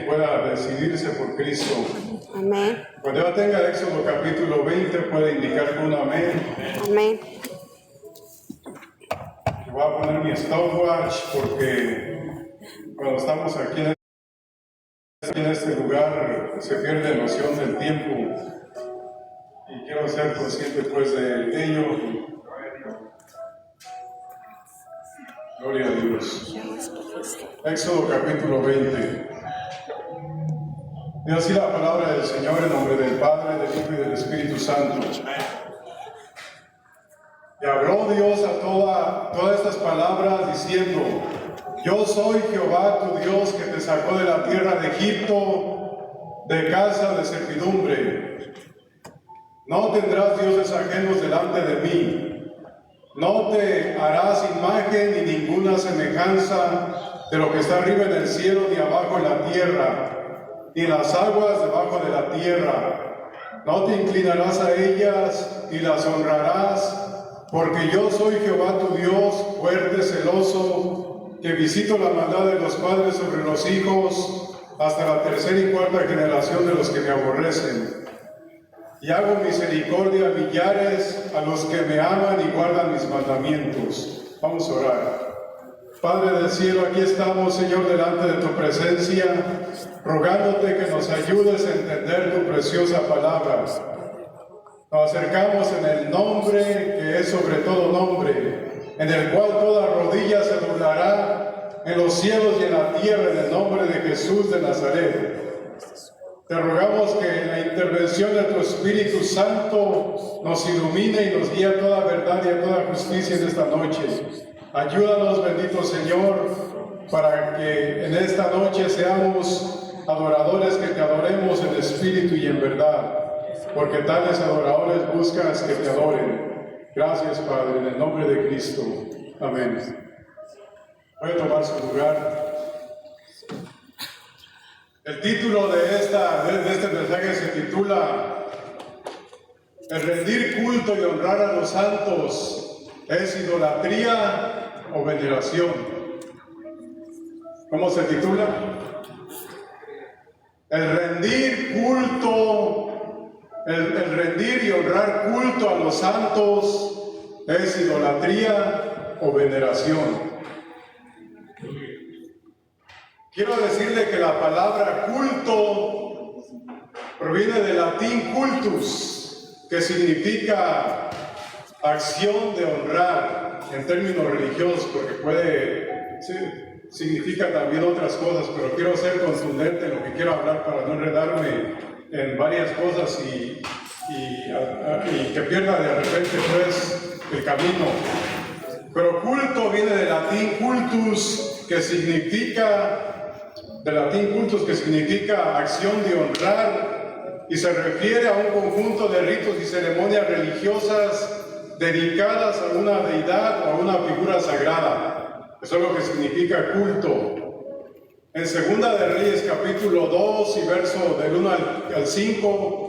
pueda decidirse por Cristo. Amén. Cuando ya tenga Éxodo capítulo 20, puede indicar con un amén. Amén. Voy a poner mi stopwatch porque cuando estamos aquí en este lugar se pierde noción del tiempo y quiero ser consciente pues de ello. Gloria a Dios. Éxodo capítulo 20. Y así la palabra del Señor en nombre del Padre, del Hijo y del Espíritu Santo. Y habló Dios a todas estas palabras diciendo: Yo soy Jehová tu Dios que te sacó de la tierra de Egipto, de casa de servidumbre. No tendrás dioses ajenos delante de mí. No te harás imagen ni ninguna semejanza de lo que está arriba en el cielo ni abajo en la tierra, ni las aguas debajo de la tierra. No te inclinarás a ellas ni las honrarás, porque yo soy Jehová tu Dios, fuerte, celoso, que visito la maldad de los padres sobre los hijos, hasta la tercera y cuarta generación de los que me aborrecen. Y hago misericordia a millares, a los que me aman y guardan mis mandamientos. Vamos a orar. Padre del cielo, aquí estamos, Señor, delante de tu presencia, rogándote que nos ayudes a entender tu preciosa palabra. Nos acercamos en el nombre que es sobre todo nombre, en el cual toda rodilla se doblará en los cielos y en la tierra, en el nombre de Jesús de Nazaret. Te rogamos que la intervención de tu Espíritu Santo nos ilumine y nos guíe a toda verdad y a toda justicia en esta noche. Ayúdanos, bendito Señor, para que en esta noche seamos adoradores que te adoremos en espíritu y en verdad, porque tales adoradores buscas que te adoren. Gracias, Padre, en el nombre de Cristo. Amén. Puede tomar su lugar. El título de este mensaje se titula El rendir culto y honrar a los santos, ¿es idolatría o veneración? ¿Cómo se titula? El rendir culto, el rendir y honrar culto a los santos, ¿es idolatría o veneración? Quiero decirle que la palabra culto proviene del latín cultus, que significa acción de honrar en términos religiosos, porque significa también otras cosas, pero quiero ser contundente en lo que quiero hablar para no enredarme en varias cosas y que pierda de repente pues el camino. Pero culto viene del latín cultus, que significa acción de honrar, y se refiere a un conjunto de ritos y ceremonias religiosas dedicadas a una deidad o a una figura sagrada. Eso es lo que significa culto. En Segunda de Reyes capítulo 2 y verso del 1 al 5,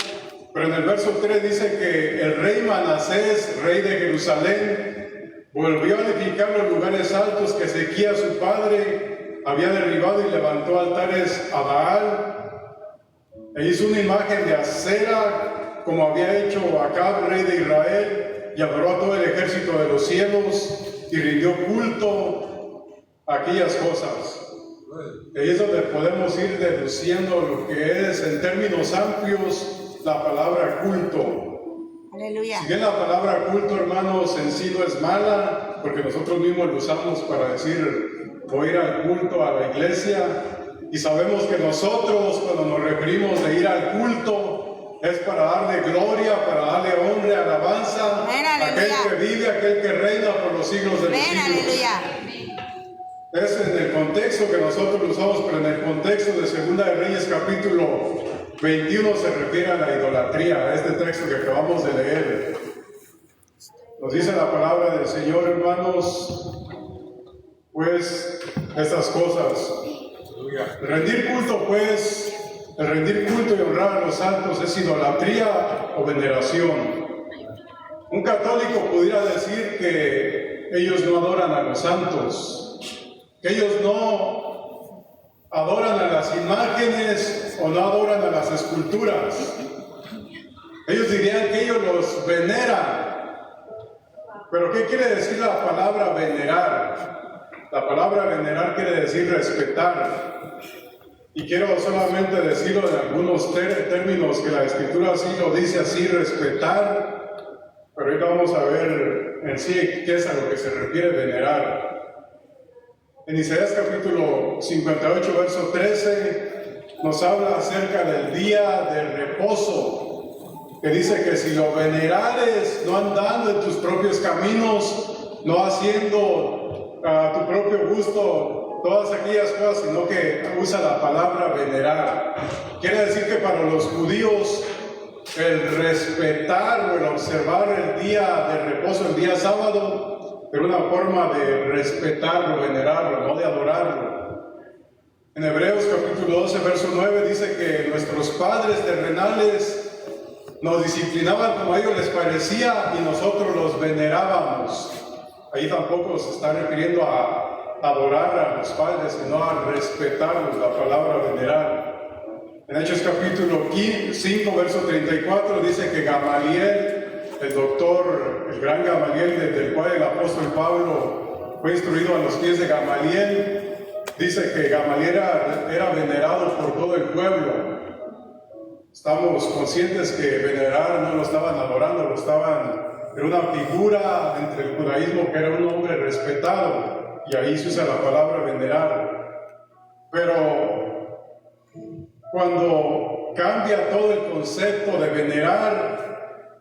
pero en el verso 3 dice que el rey Manasés, rey de Jerusalén, volvió a edificar los lugares altos que Ezequías su padre había derribado y levantó altares a Baal, e hizo una imagen de Acera, como había hecho Acab, rey de Israel, y adoró a todo el ejército de los cielos y rindió culto a aquellas cosas. Ahí es donde podemos ir deduciendo lo que es, en términos amplios, la palabra culto. Aleluya. Si bien la palabra culto, hermanos, en sí no es mala, porque nosotros mismos lo usamos para decir voy a ir al culto a la iglesia, y sabemos que nosotros cuando nos referimos de ir al culto es para darle gloria, para darle honra, alabanza a aquel que vive, aquel que reina por los siglos de los siglos. Aleluya. Es en el contexto que nosotros lo usamos, pero en el contexto de Segunda de Reyes capítulo 21 se refiere a la idolatría, a este texto que acabamos de leer. Nos dice la palabra del Señor, hermanos, pues estas cosas. El rendir culto y honrar a los santos, ¿es idolatría o veneración? Un católico pudiera decir que ellos no adoran a los santos, que ellos no adoran a las las imágenes o no adoran a las esculturas. Ellos dirían que ellos los veneran. Pero ¿qué quiere decir la palabra venerar? La palabra venerar quiere decir respetar. Y quiero solamente decirlo en algunos términos que la Escritura sí lo dice así, respetar. Pero ahorita vamos a ver en sí qué es a lo que se refiere venerar. En Isaías capítulo 58, verso 13, nos habla acerca del día del reposo, que dice que si lo venerares, no andando en tus propios caminos, no haciendo a tu propio gusto todas aquellas cosas, sino que usa la palabra venerar. Quiere decir que para los judíos el respetar o el observar el día de reposo, el día sábado, era una forma de respetarlo, venerarlo, no de adorarlo. En Hebreos capítulo 12, verso 9 dice que nuestros padres terrenales nos disciplinaban como a ellos les parecía y nosotros los venerábamos. Ahí tampoco se está refiriendo a adorar a los padres, sino a respetarlos, la palabra venerar. En Hechos capítulo 5, verso 34 dice que Gamaliel, el doctor, el gran Gamaliel, desde el cual el apóstol Pablo fue instruido a los pies de Gamaliel, dice que Gamaliel era venerado por todo el pueblo. Estamos conscientes que venerar no lo estaban adorando, era una figura entre el judaísmo que era un hombre respetado, y ahí se usa la palabra venerar. Pero cuando cambia todo el concepto de venerar,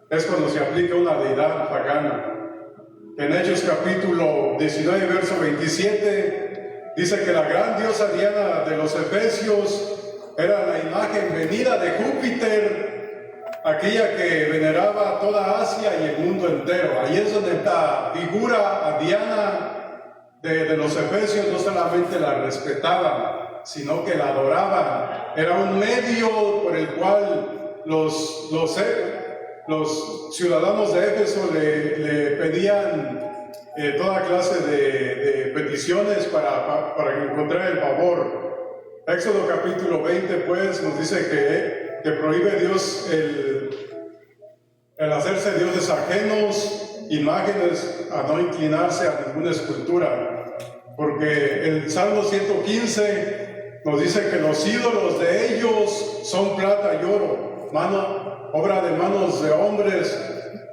es cuando se aplica una deidad pagana. En Hechos capítulo 19, verso 27, dice que la gran diosa Diana de los Efesios era la imagen venida de Júpiter, aquella que veneraba toda Asia y el mundo entero. Ahí es donde esta figura a Diana de los Efesios no solamente la respetaban, sino que la adoraban. Era un medio por el cual los ciudadanos de Éfeso le pedían toda clase de peticiones para encontrar el favor. Éxodo capítulo 20 pues nos dice que prohíbe Dios el hacerse dioses ajenos, imágenes, a no inclinarse a ninguna escultura, porque el Salmo 115 nos dice que los ídolos de ellos son plata y oro, obra de manos de hombres.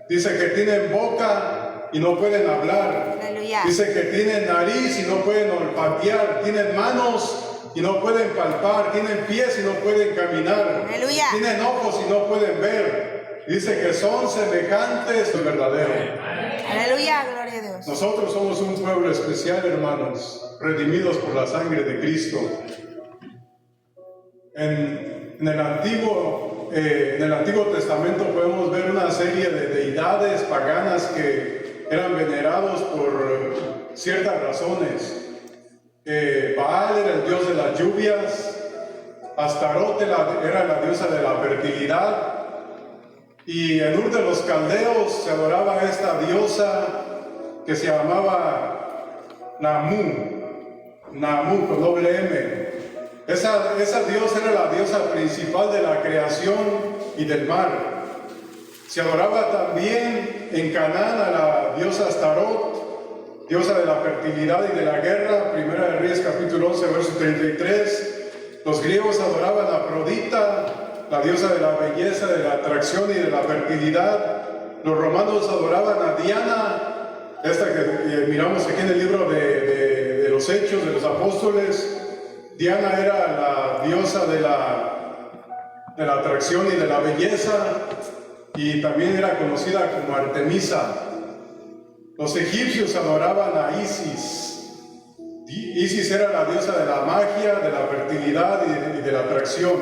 Dice que tienen boca y no pueden hablar. Aleluya. Dice que tienen nariz y no pueden olfatear. Tienen manos y no pueden palpar. Tienen pies y no pueden caminar. Aleluya. Tienen ojos y no pueden ver. Dice que son semejantes al verdadero. Aleluya, gloria a Dios. Nosotros somos un pueblo especial, hermanos, redimidos por la sangre de Cristo. En el Antiguo Testamento podemos ver una serie de deidades paganas que eran venerados por ciertas razones. Baal era el dios de las lluvias, Astarote era la diosa de la fertilidad, y en Ur de los Caldeos se adoraba a esta diosa que se llamaba Namu con doble M. Esa diosa era la diosa principal de la creación y del mar. Se adoraba también en Canaán a la diosa Astarot, diosa de la fertilidad y de la guerra. Primera de Reyes capítulo 11, verso 33. Los griegos adoraban a Afrodita, la diosa de la belleza, de la atracción y de la fertilidad. Los romanos adoraban a Diana, esta que miramos aquí en el libro de los Hechos de los Apóstoles. Diana era la diosa de la atracción y de la belleza, y también era conocida como Artemisa. Los egipcios adoraban a Isis. Isis era la diosa de la magia, de la fertilidad y de la atracción.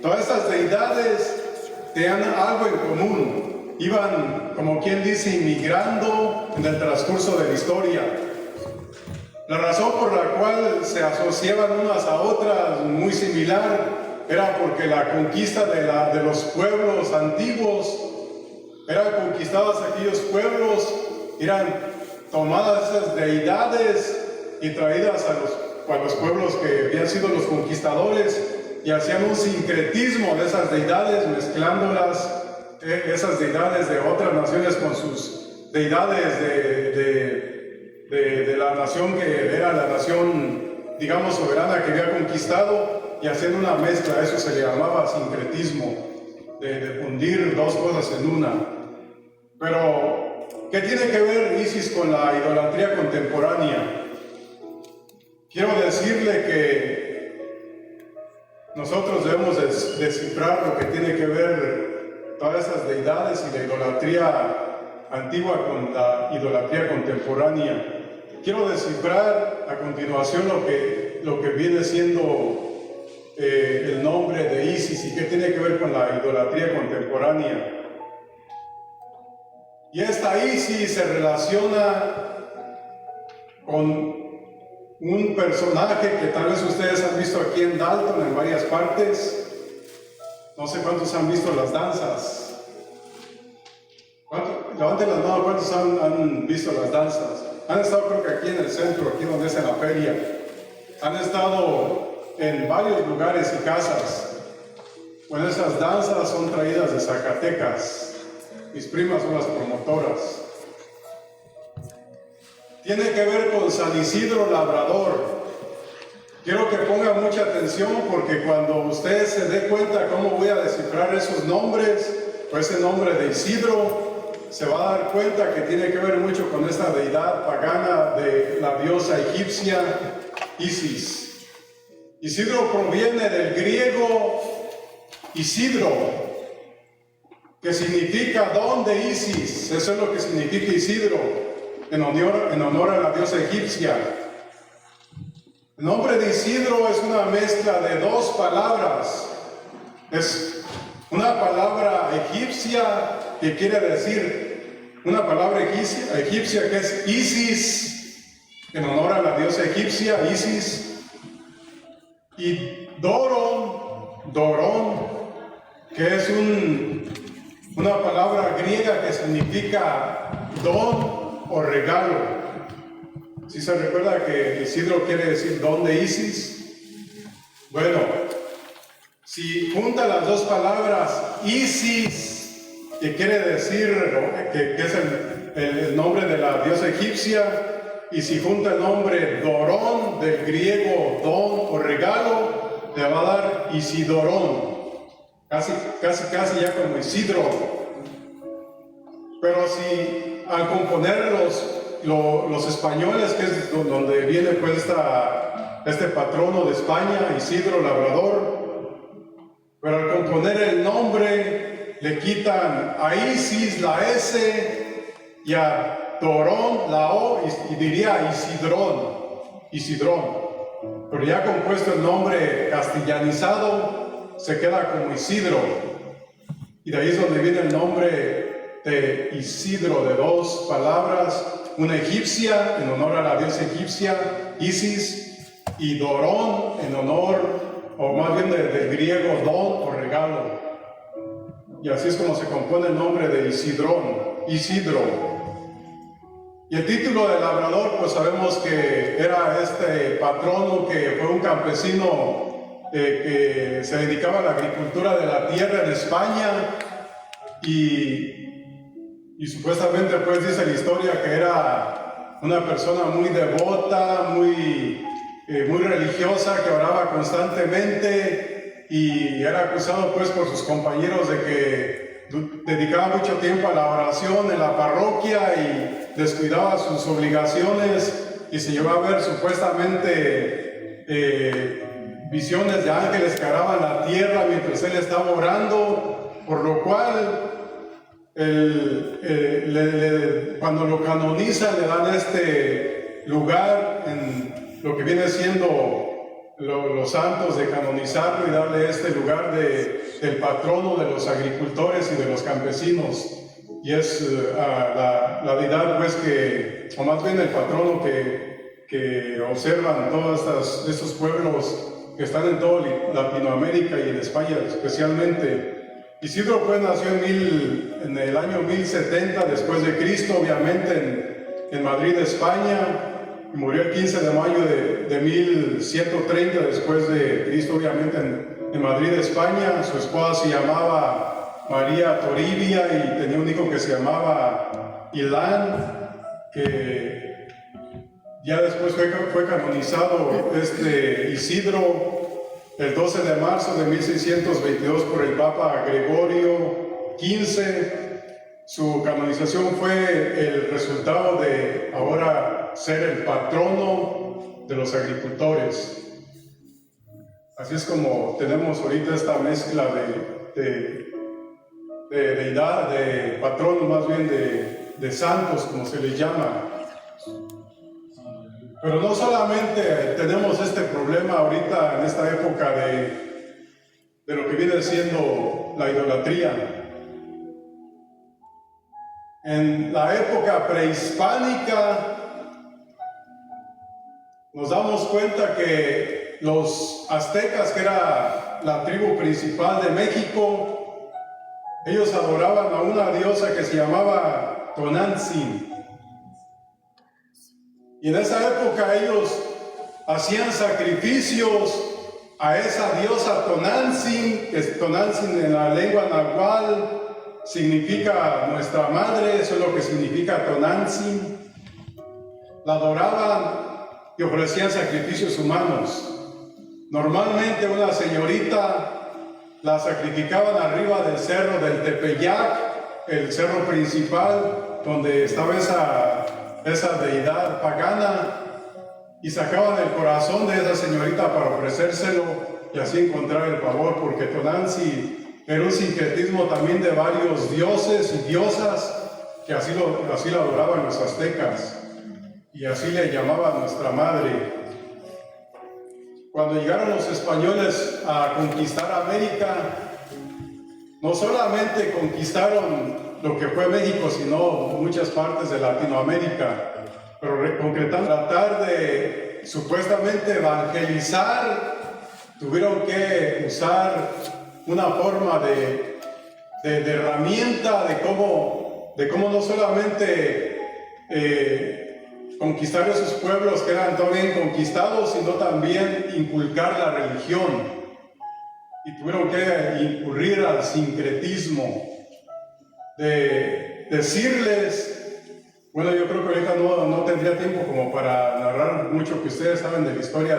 Todas estas deidades tenían algo en común. Iban, como quien dice, inmigrando en el transcurso de la historia. La razón por la cual se asociaban unas a otras muy similar era porque la conquista de los pueblos antiguos, eran conquistados aquellos pueblos, eran tomadas esas deidades y traídas los pueblos que habían sido los conquistadores y hacían un sincretismo de esas deidades, mezclándolas, esas deidades de otras naciones con sus deidades de la nación que era la nación, digamos, soberana que había conquistado, y haciendo una mezcla. Eso se le llamaba sincretismo, de fundir dos cosas en una. Pero, ¿qué tiene que ver Isis con la idolatría contemporánea? Quiero decirle que nosotros debemos descifrar lo que tiene que ver todas esas deidades y la idolatría antigua con la idolatría contemporánea. Quiero descifrar a continuación lo que viene siendo el nombre de Isis y qué tiene que ver con la idolatría contemporánea. Y esta Isis se relaciona con un personaje que tal vez ustedes han visto aquí en Dalton en varias partes. No sé cuántos han visto las danzas. Levanten las manos, ¿cuántos han visto las danzas? Han estado, creo que aquí en el centro, aquí donde es en la feria. Han estado en varios lugares y casas. Bueno, esas danzas son traídas de Zacatecas. Mis primas son las promotoras. Tiene que ver con San Isidro Labrador. Quiero que ponga mucha atención porque cuando usted se dé cuenta cómo voy a descifrar esos nombres, o ese nombre de Isidro, se va a dar cuenta que tiene que ver mucho con esta deidad pagana de la diosa egipcia Isis. Isidro proviene del griego Isidro, que significa don de Isis. Eso es lo que significa Isidro, en honor a la diosa egipcia. El nombre de Isidro es una mezcla de dos palabras. Es una palabra egipcia que quiere decir, una palabra egipcia que es Isis, en honor a la diosa egipcia, Isis. Y Dorón, que es una palabra griega que significa don o regalo. ¿Sí se recuerda que Isidro quiere decir don de Isis? Bueno, si junta las dos palabras Isis, que quiere decir, que es el nombre de la diosa egipcia, y si junta el nombre Dorón, del griego don o regalo, le va a dar Isidorón. Casi ya como Isidro. Pero si al componer los españoles, que es donde viene pues este patrono de España, Isidro Labrador, pero al componer el nombre le quitan a Isis la S y a Dorón la O y diría Isidrón. Pero ya compuesto el nombre castellanizado, se queda como Isidro. Y de ahí es donde viene el nombre de Isidro, de dos palabras, una egipcia en honor a la diosa egipcia, Isis, y Dorón en honor, o más bien del griego don o regalo. Y así es como se compone el nombre de Isidro. Y el título de labrador, pues sabemos que era este patrono que fue un campesino que se dedicaba a la agricultura de la tierra en España y supuestamente pues dice la historia que era una persona muy devota, muy religiosa, que oraba constantemente y era acusado pues por sus compañeros de que dedicaba mucho tiempo a la oración en la parroquia y descuidaba sus obligaciones y se llevó a ver supuestamente visiones de ángeles que araban la tierra mientras él estaba orando, por lo cual cuando lo canonizan le dan este lugar en lo que viene siendo los santos, de canonizarlo y darle este lugar del patrono de los agricultores y de los campesinos. Y es la deidad pues o más bien el patrono que observan todos estos pueblos que están en toda Latinoamérica y en España especialmente. Isidro pues nació en el año 1070 después de Cristo, obviamente en Madrid, España, y murió el 15 de mayo de de 1130 después de Cristo, obviamente en Madrid, España. Su esposa se llamaba María Toribia y tenía un hijo que se llamaba Ilán, que ya después fue canonizado Isidro el 12 de marzo de 1622 por el Papa Gregorio XV. Su canonización fue el resultado de ahora ser el patrono de los agricultores. Así es como tenemos ahorita esta mezcla de deidad, de patronos más bien, de santos, como se les llama. Pero no solamente tenemos este problema ahorita en esta época de lo que viene siendo la idolatría. En la época prehispánica nos damos cuenta que los aztecas, que era la tribu principal de México, ellos adoraban a una diosa que se llamaba Tonantzin. Y en esa época ellos hacían sacrificios a esa diosa Tonantzin, que Tonantzin en la lengua náhuatl significa nuestra madre, eso es lo que significa Tonantzin. La adoraban y ofrecían sacrificios humanos. Normalmente una señorita la sacrificaban arriba del cerro del Tepeyac, el cerro principal donde estaba esa deidad pagana, y sacaban el corazón de esa señorita para ofrecérselo y así encontrar el favor, porque Tonantzin era un sincretismo también de varios dioses y diosas que así la adoraban los aztecas y así le llamaban nuestra madre. Cuando llegaron los españoles a conquistar América, no solamente conquistaron lo que fue México, sino muchas partes de Latinoamérica, pero concretando, tratar de supuestamente evangelizar, tuvieron que usar una forma de herramienta de cómo no solamente conquistar esos pueblos que eran todavía conquistados, sino también inculcar la religión. Y tuvieron que incurrir al sincretismo de decirles, bueno, yo creo que ahorita no tendría tiempo como para narrar mucho que ustedes saben de la historia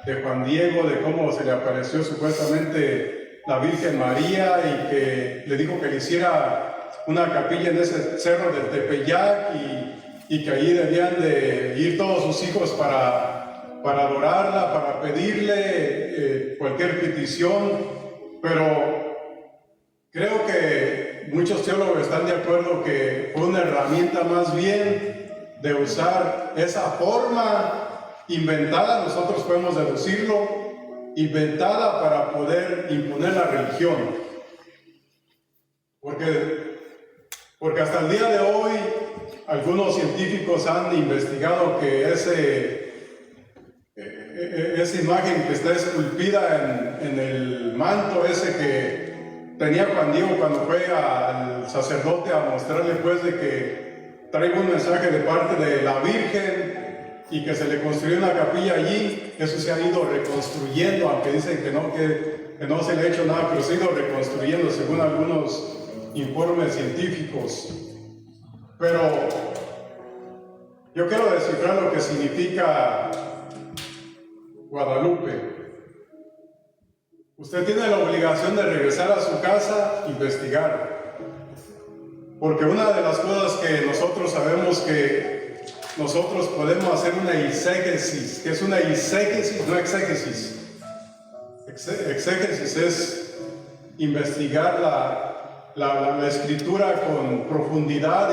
de Juan Diego, de cómo se le apareció supuestamente la Virgen María y que le dijo que le hiciera una capilla en ese cerro del Tepeyac y que allí debían de ir todos sus hijos para adorarla, para pedirle cualquier petición. Pero creo que muchos teólogos están de acuerdo que fue una herramienta más bien de usar esa forma inventada, nosotros podemos deducirlo, inventada para poder imponer la religión. Porque hasta el día de hoy algunos científicos han investigado que esa imagen que está esculpida en el manto ese que tenía Juan Diego cuando fue al sacerdote a mostrarle pues de que traigo un mensaje de parte de la Virgen y que se le construyó una capilla allí, eso se ha ido reconstruyendo, aunque dicen que no se le ha hecho nada, pero se ha ido reconstruyendo según algunos informes científicos. Pero yo quiero descifrar lo que significa Guadalupe. Usted tiene la obligación de regresar a su casa, investigar, porque una de las cosas que nosotros sabemos que nosotros podemos hacer una exégesis. ¿Qué es una exégesis? No exégesis. Exégesis es investigar la escritura con profundidad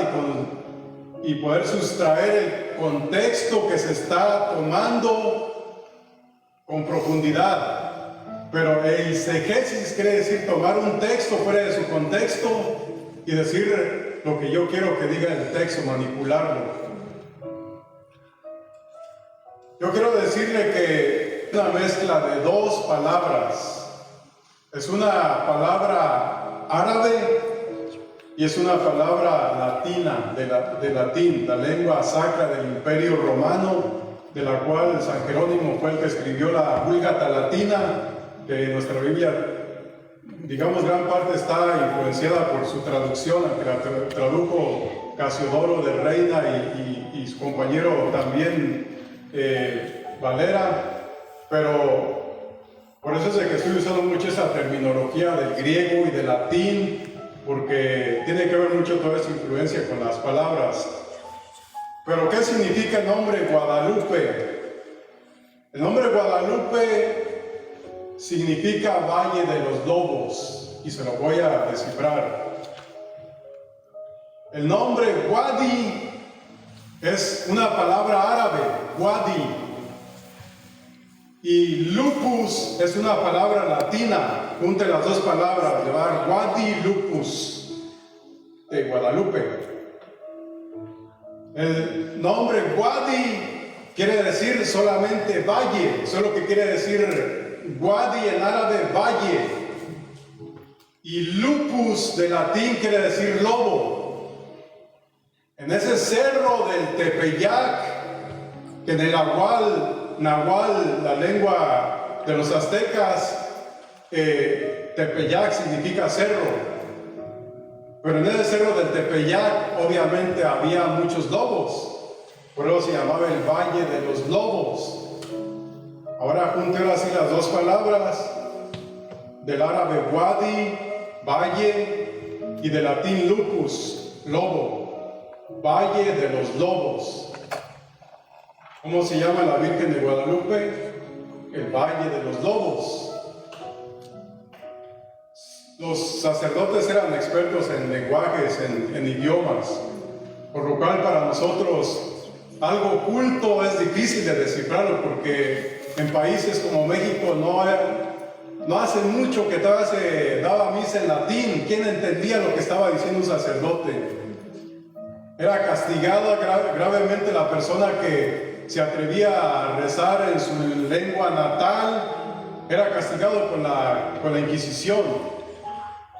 y poder sustraer el contexto que se está tomando con profundidad. Pero exégesis quiere decir tomar un texto fuera de su contexto y decir lo que yo quiero que diga el texto, manipularlo. Yo quiero decirle que es una mezcla de dos palabras. Es una palabra árabe y es una palabra latina, de latín, la lengua sacra del Imperio Romano, de la cual San Jerónimo fue el que escribió la Vulgata Latina, que nuestra Biblia, digamos, gran parte está influenciada por su traducción, que la tradujo Casiodoro de Reina y su compañero también Valera, pero por eso es de que estoy usando mucho esa terminología del griego y del latín, porque tiene que ver mucho toda esa influencia con las palabras. Pero ¿qué significa el nombre Guadalupe? El nombre Guadalupe significa Valle de los Lobos, y se lo voy a descifrar. El nombre Wadi es una palabra árabe, Wadi, y lupus es una palabra latina. Junte las dos palabras, llevar Wadi Lupus de Guadalupe. El nombre Wadi quiere decir solamente valle, eso es lo que quiere decir Wadi en árabe, valle. Y lupus de latín quiere decir lobo. En ese cerro del Tepeyac, que en el Nahual, la lengua de los aztecas, Tepeyac significa cerro. Pero en ese cerro del Tepeyac obviamente había muchos lobos, por eso se llamaba el Valle de los Lobos. Ahora junté así las dos palabras, del árabe wadi, valle, y del latín lupus, lobo, Valle de los Lobos. ¿Cómo se llama la Virgen de Guadalupe? El Valle de los Lobos. Los sacerdotes eran expertos en lenguajes, en idiomas, por lo cual para nosotros algo oculto es difícil de descifrarlo, porque en países como México no hace mucho que todavía se daba misa en latín. ¿Quién entendía lo que estaba diciendo un sacerdote? Era castigada gravemente la persona que se atrevía a rezar en su lengua natal, era castigado con la Inquisición.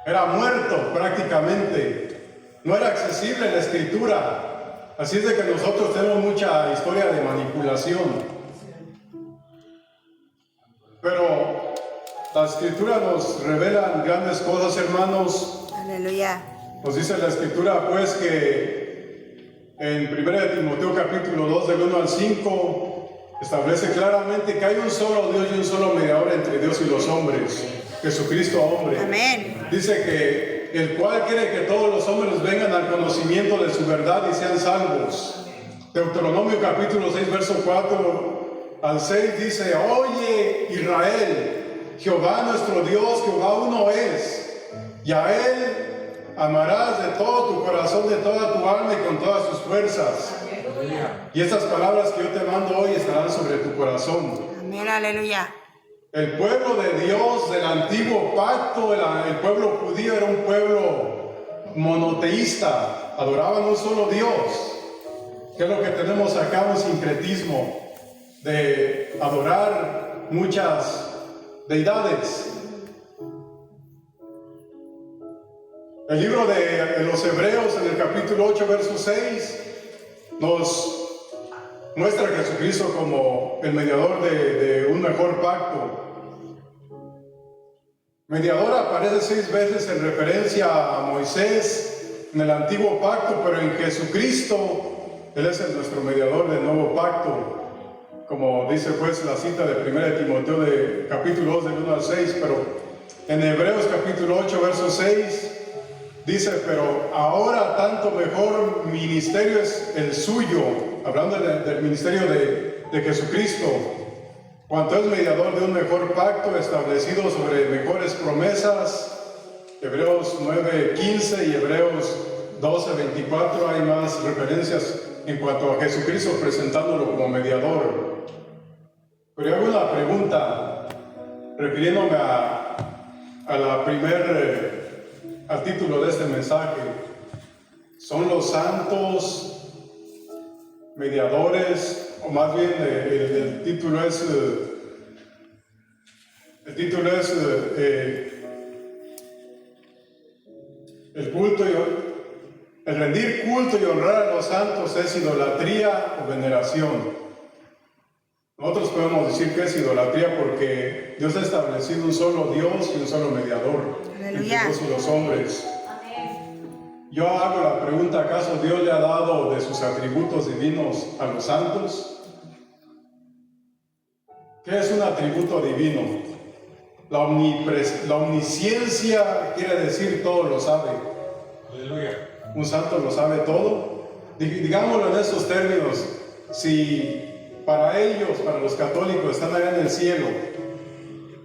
Era muerto prácticamente, no era accesible la escritura. Así es de que nosotros tenemos mucha historia de manipulación. Pero la escritura nos revela grandes cosas, hermanos. Aleluya. Nos dice la escritura pues que en 1 Timoteo capítulo 2 del 1 al 5 establece claramente que hay un solo Dios y un solo mediador entre Dios y los hombres, Jesucristo hombre. Amén. Dice que el cual quiere que todos los hombres vengan al conocimiento de su verdad y sean salvos. Deuteronomio capítulo 6 verso 4 al 6 dice: Oye Israel, Jehová nuestro Dios, Jehová uno es, y a él amarás de todo tu corazón, de toda tu alma y con todas tus fuerzas. Y estas palabras que yo te mando hoy estarán sobre tu corazón. Amén, aleluya. El pueblo de Dios del antiguo pacto, el pueblo judío, era un pueblo monoteísta, adoraban un solo Dios. ¿Qué es lo que tenemos acá? Un sincretismo de adorar muchas deidades. El libro de los Hebreos, en el capítulo 8, verso 6, nos muestra a Jesucristo como el mediador de un mejor pacto. Mediador aparece 6 veces en referencia a Moisés en el antiguo pacto, pero en Jesucristo Él es nuestro mediador del nuevo pacto, como dice pues la cita de 1 Timoteo de capítulo 2 del 1 al 6, pero en Hebreos capítulo 8 verso 6 dice: pero ahora tanto mejor ministerio es el suyo, hablando del ministerio de Jesucristo, cuanto es mediador de un mejor pacto establecido sobre mejores promesas. Hebreos 9:15 y Hebreos 12:24 hay más referencias en cuanto a Jesucristo presentándolo como mediador. Pero yo hago una pregunta refiriéndome al título de este mensaje: ¿son los santos mediadores? O más bien el título es el rendir culto y honrar a los santos es idolatría o veneración. Nosotros podemos decir que es idolatría porque Dios ha establecido un solo Dios y un solo mediador entre Dios y los hombres. Yo hago la pregunta, ¿acaso Dios le ha dado de sus atributos divinos a los santos? ¿Qué es un atributo divino? La omnisciencia quiere decir todo lo sabe. Aleluya. ¿Un santo lo sabe todo? Digámoslo en estos términos, si para ellos, para los católicos, están allá en el cielo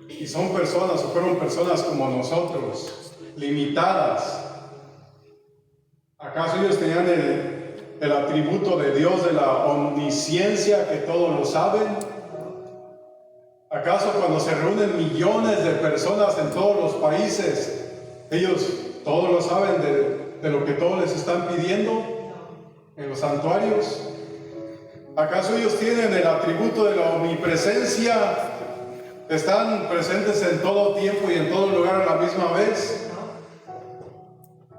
y son personas o fueron personas como nosotros, limitadas, ¿acaso ellos tenían el atributo de Dios de la omnisciencia, que todo lo saben? ¿Acaso cuando se reúnen millones de personas en todos los países, ellos todos lo saben de lo que todos les están pidiendo en los santuarios? ¿Acaso ellos tienen el atributo de la omnipresencia? ¿Están presentes en todo tiempo y en todo lugar a la misma vez?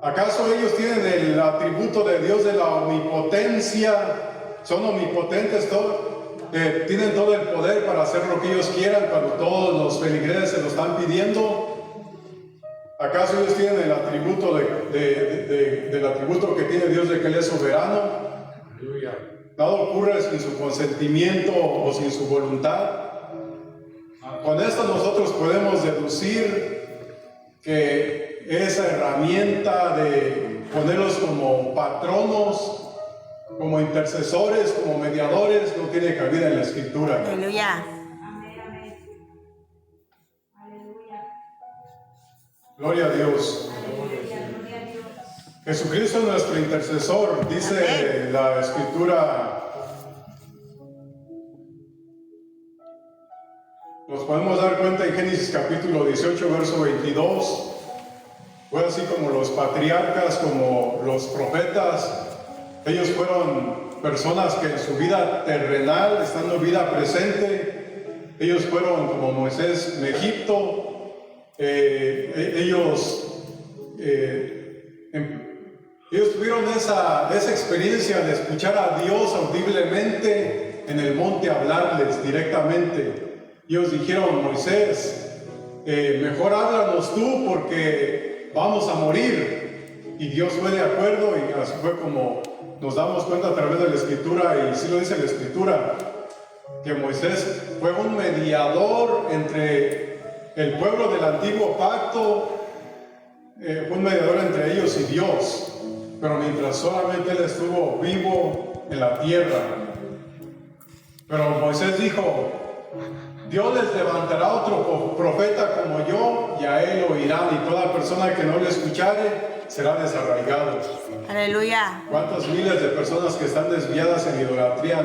¿Acaso ellos tienen el atributo de Dios de la omnipotencia? ¿Son omnipotentes? ¿Tienen todo el poder para hacer lo que ellos quieran cuando todos los feligreses se lo están pidiendo? ¿Acaso ellos tienen el atributo del atributo que tiene Dios de que Él es soberano? Aleluya. Nada ocurre sin su consentimiento o sin su voluntad. Con esto nosotros podemos deducir que esa herramienta de ponerlos como patronos, como intercesores, como mediadores, no tiene cabida en la Escritura. Aleluya. Gloria a Dios. Jesucristo es nuestro intercesor, dice la Escritura. Nos podemos dar cuenta en Génesis capítulo 18, verso 22. Fue así como los patriarcas, como los profetas, ellos fueron personas que en su vida terrenal, estando en vida presente, ellos fueron como Moisés en Egipto. Ellos tuvieron esa experiencia de escuchar a Dios audiblemente en el monte, hablarles directamente. Ellos dijeron: Moisés, mejor háblanos tú porque vamos a morir. Y Dios fue de acuerdo, y así fue como nos damos cuenta a través de la Escritura, y sí lo dice la Escritura, que Moisés fue un mediador entre el pueblo del antiguo pacto, fue un mediador entre ellos y Dios, pero mientras solamente él estuvo vivo en la tierra. Pero Moisés dijo: Dios les levantará otro profeta como yo, y a él oirán, y toda persona que no le escuchare será desarraigado. Aleluya. ¿Cuántas miles de personas que están desviadas en idolatría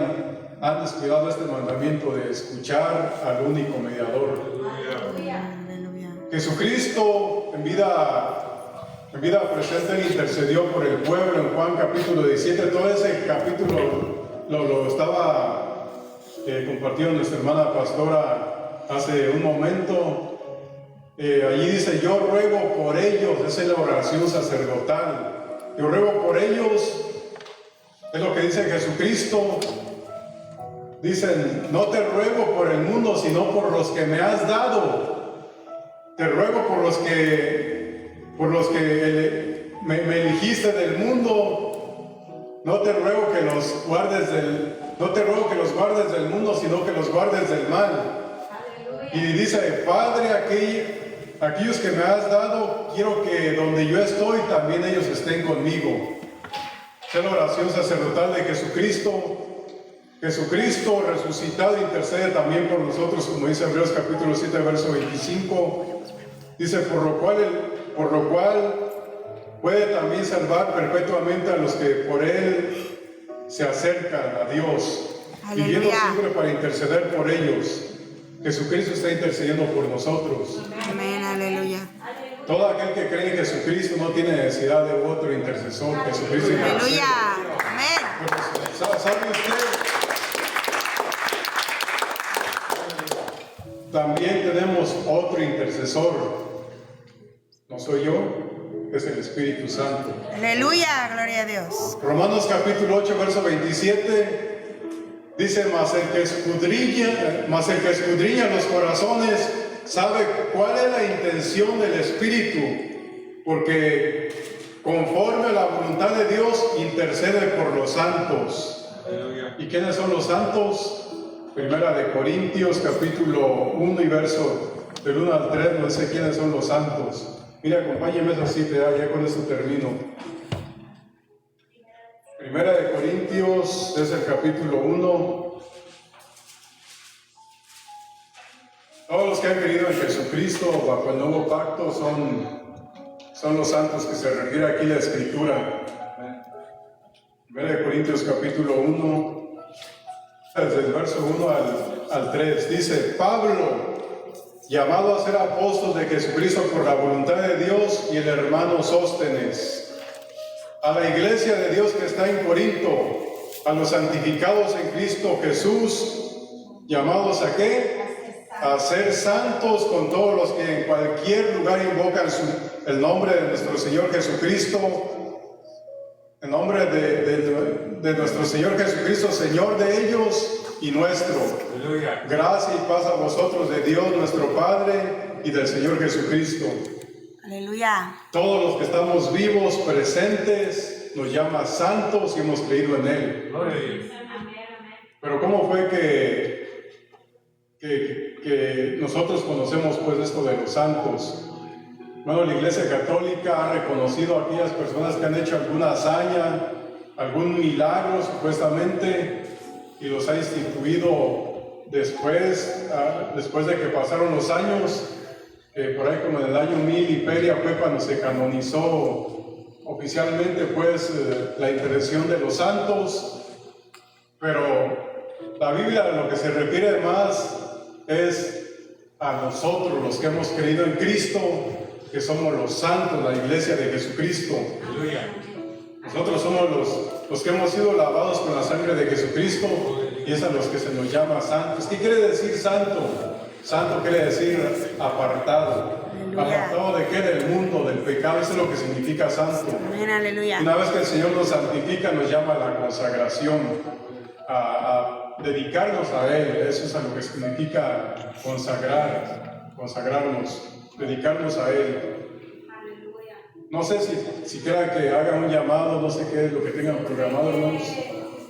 han descuidado este mandamiento de escuchar al único mediador? Aleluya. Jesucristo en vida presente, Él intercedió por el pueblo en Juan capítulo 17. Todo ese capítulo lo estaba compartiendo nuestra hermana pastora hace un momento. Allí dice: yo ruego por ellos. Esa es la oración sacerdotal. Yo ruego por ellos, es lo que dice Jesucristo. Dicen: no te ruego por el mundo, sino por los que me has dado. Te ruego por los que me elegiste del mundo. No te ruego que los guardes del mundo, sino que los guardes del mal. Y dice: Padre, aquellos que me has dado, quiero que donde yo estoy, también ellos estén conmigo. Es la oración sacerdotal de Jesucristo. Jesucristo resucitado intercede también por nosotros, como dice Hebreos capítulo 7, verso 25. Dice: por lo cual puede también salvar perpetuamente a los que por Él se acercan a Dios, viviendo siempre para interceder por ellos. Jesucristo está intercediendo por nosotros. Amén, aleluya. Todo aquel que cree en Jesucristo no tiene necesidad de otro intercesor. Jesucristo intercede. Aleluya. Amén. ¿Sabe usted? También tenemos otro intercesor. No soy yo, es el Espíritu Santo. Aleluya, gloria a Dios. Romanos capítulo 8, verso 27. Dice, mas el que escudriña los corazones sabe cuál es la intención del Espíritu, porque conforme a la voluntad de Dios intercede por los santos. Aleluya. ¿Y quiénes son los santos? Primera de Corintios, capítulo 1 y verso del 1 al 3, no sé quiénes son los santos. Mira, acompáñenme esa cita, ya con eso termino. Primera de Corintios, es el capítulo 1. Todos los que han creído en Jesucristo bajo el nuevo pacto son los santos que se refiere aquí la Escritura. Primera de Corintios, capítulo 1, desde el verso 1 al 3, dice, Pablo, llamado a ser apóstol de Jesucristo por la voluntad de Dios, y el hermano Sóstenes, a la iglesia de Dios que está en Corinto, a los santificados en Cristo Jesús, llamados ¿a qué? A ser santos con todos los que en cualquier lugar invocan el nombre de nuestro Señor Jesucristo, el nombre de nuestro Señor Jesucristo, Señor de ellos y nuestro. Aleluya. Gracia y paz a vosotros de Dios nuestro Padre y del Señor Jesucristo. Aleluya. Todos los que estamos vivos, presentes, nos llama santos y hemos creído en Él. Gloria a Dios. Pero ¿cómo fue que nosotros conocemos pues esto de los santos? Bueno, la Iglesia Católica ha reconocido a aquellas personas que han hecho alguna hazaña, algún milagro supuestamente, y los ha instituido después de que pasaron los años, por ahí como en el año 1000 y feria fue cuando se canonizó oficialmente pues la intercesión de los santos. Pero la Biblia lo que se refiere más es a nosotros, los que hemos creído en Cristo, que somos los santos, la iglesia de Jesucristo. Aleluya. Nosotros somos los que hemos sido lavados con la sangre de Jesucristo, y es a los que se nos llama santos. ¿Qué quiere decir santo? Santo quiere decir apartado. Aleluya. ¿Apartado de qué? Del mundo, del pecado. Eso es lo que significa santo. Amén, aleluya. Una vez que el Señor nos santifica, nos llama a la consagración, a dedicarnos a Él. Eso es a lo que significa consagrarnos, dedicarnos a Él. No sé si quieran que haga un llamado, no sé qué es lo que tengan programado, hermanos.